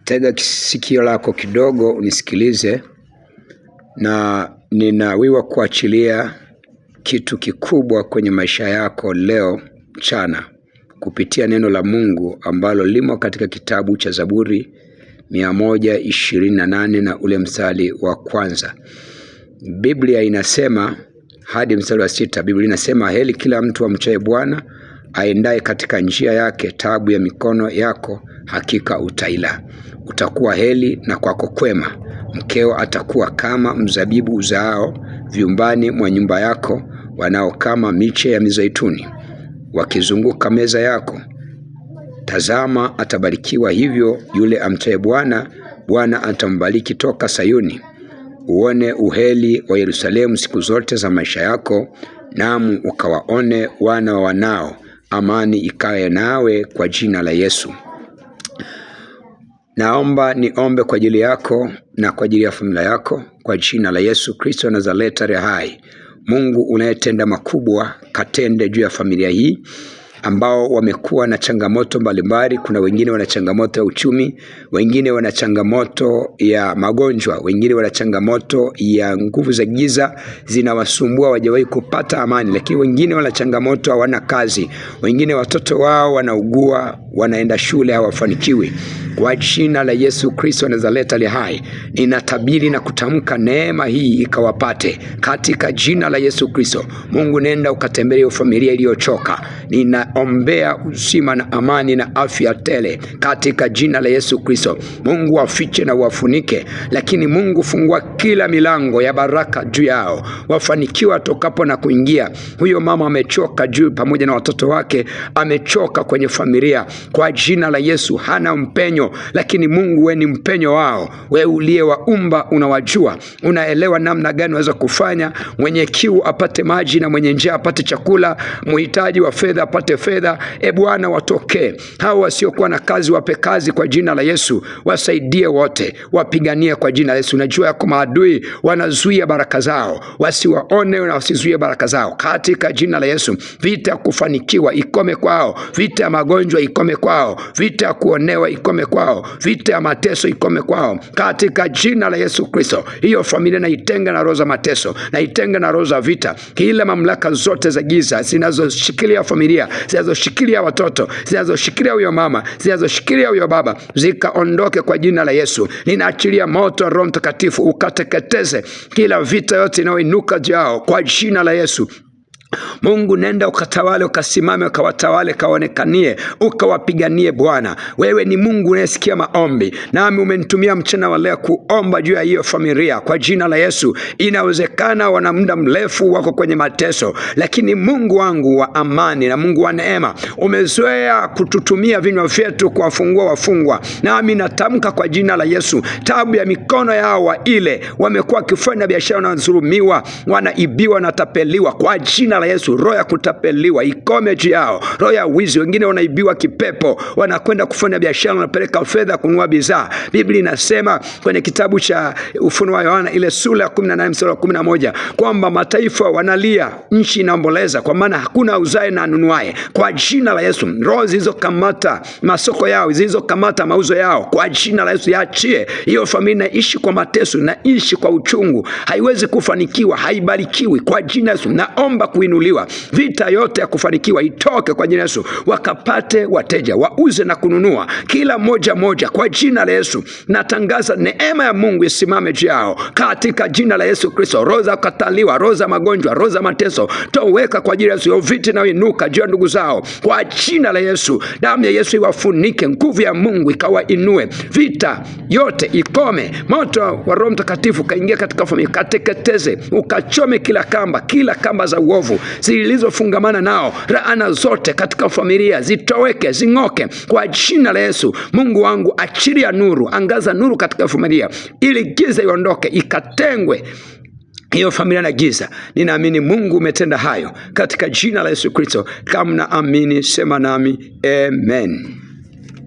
Tega sikio lako kidogo unisikilize, na ninawiwa kuachilia kitu kikubwa kwenye maisha yako leo mchana kupitia neno la Mungu ambalo limo katika kitabu cha Zaburi 128 na ule mstari wa kwanza. Biblia inasema hadi mstari wa 6. Biblia inasema, heri kila mtu amchaye Bwana, aendaye katika njia yake. Taabu ya mikono yako hakika utaila. Utakuwa heri na kwako kwema. Mkeo atakuwa kama mzabibu uzaao vyumbani mwa nyumba yako, wanao kama miche ya mizeituni wakizunguka meza yako. Tazama, atabarikiwa hivyo yule amchaye Bwana. Bwana atambariki toka Sayuni. Uone uheri wa Yerusalemu siku zote za maisha yako, namu ukawaone wana wa wanao. Amani ikae nawe kwa jina la Yesu. Naomba niombe kwa ajili yako na kwa ajili ya familia yako kwa jina la Yesu Kristo Nazareti aliye hai. Mungu unayetenda makubwa, katende juu ya familia hii ambao wamekuwa na changamoto mbalimbali. Kuna wengine wana changamoto ya uchumi, wengine wana changamoto ya magonjwa, wengine wana changamoto ya nguvu za giza zinawasumbua, hawajawahi kupata amani. Lakini wengine wana changamoto, hawana kazi, wengine watoto wao wanaugua, wanaenda shule hawafanikiwi. Kwa jina la Yesu Kristo Nazareti aliye hai, ninatabiri na kutamka neema hii ikawapate katika jina la Yesu Kristo. Mungu, nenda ukatembelee familia iliyochoka. Ninaombea uzima na amani na afya tele katika jina la Yesu Kristo. Mungu wafiche na wafunike, lakini Mungu fungua kila milango ya baraka juu yao, wafanikiwa tokapo na kuingia. Huyo mama amechoka juu pamoja na watoto wake, amechoka kwenye familia. Kwa jina la Yesu, hana mpenyo, lakini Mungu wewe ni mpenyo wao. Wewe uliyewaumba unawajua, unaelewa namna gani waweza kufanya. Mwenye kiu apate maji na mwenye njaa apate chakula, mhitaji wa fedha apate fedha. Bwana, watokee hao wasiokuwa na kazi, wape kazi kwa jina la Yesu. Wasaidie wote, wapiganie kwa jina la Yesu. Najua yako maadui wanazuia baraka zao, wasiwaone na wasizuie baraka zao katika jina la Yesu. Vita ya kufanikiwa ikome kwao, vita ya magonjwa ikome kwao, vita ya kuonewa ikome kwao, vita ya mateso ikome kwao katika jina la Yesu Kristo. Hiyo familia naitenga na roho za mateso, naitenga na roho za vita. Kila mamlaka zote za giza zinazoshikilia familia, zinazoshikilia watoto, zinazoshikilia huyo mama, zinazoshikilia huyo baba, zikaondoke kwa jina la Yesu. Ninaachilia moto wa Roho Mtakatifu ukateketeze kila vita yote inayoinuka jao kwa jina la Yesu. Mungu, nenda ukatawale, ukasimame, ukawatawale, kaonekanie, ukawapiganie Bwana. Wewe ni Mungu unayesikia maombi, nami umenitumia mchana wa leo kuomba juu ya hiyo familia kwa jina la Yesu. Inawezekana wana muda mrefu wako kwenye mateso, lakini Mungu wangu wa amani na Mungu wa neema, umezoea kututumia vinywa vyetu kuwafungua wafungwa. Nami natamka kwa jina la Yesu, taabu ya mikono yao wa ile wamekuwa wakifanya biashara, wanadhulumiwa, wanaibiwa, wanatapeliwa, kwa jina la Yesu, roho ya kutapeliwa ikome juu yao. Roho ya wizi, wengine wanaibiwa kipepo, wanakwenda kufanya biashara, wanapeleka fedha kununua bidhaa. Biblia inasema kwenye kitabu cha Ufunuo wa Yohana ile sura ya 18 mstari wa 11 kwamba mataifa wanalia, nchi inaomboleza, kwa maana hakuna auzaye na anunuaye. Kwa jina la Yesu, roho zilizokamata masoko yao, zilizokamata mauzo yao, kwa jina la Yesu yaachie. Hiyo familia inaishi kwa mateso, inaishi kwa uchungu, haiwezi kufanikiwa, haibarikiwi. Kwa jina la Yesu naomba kuinuliwa, vita yote ya kufanikiwa itoke kwa jina la Yesu, wakapate wateja, wauze na kununua kila moja kwa jina la Yesu. Natangaza neema ya Mungu isimame juu yao katika jina la Yesu Kristo. Roho za kukataliwa, roho za magonjwa, roho za mateso, toweka kwa jina la Yesu. Vita na inuka juu ya ndugu zao kwa jina la Yesu. Damu ya Yesu iwafunike, nguvu ya Mungu ikawainue, vita yote ikome. Moto wa Roho Mtakatifu kaingia katika familia, kateketeze, ukachome kila kamba za uovu zilizofungamana nao. Laana zote katika familia zitoweke, zing'oke kwa jina la Yesu. Mungu wangu, achilia nuru, angaza nuru katika familia ili giza iondoke, ikatengwe hiyo familia na giza. Ninaamini Mungu umetenda hayo katika jina la Yesu Kristo. Kama naamini sema nami amen.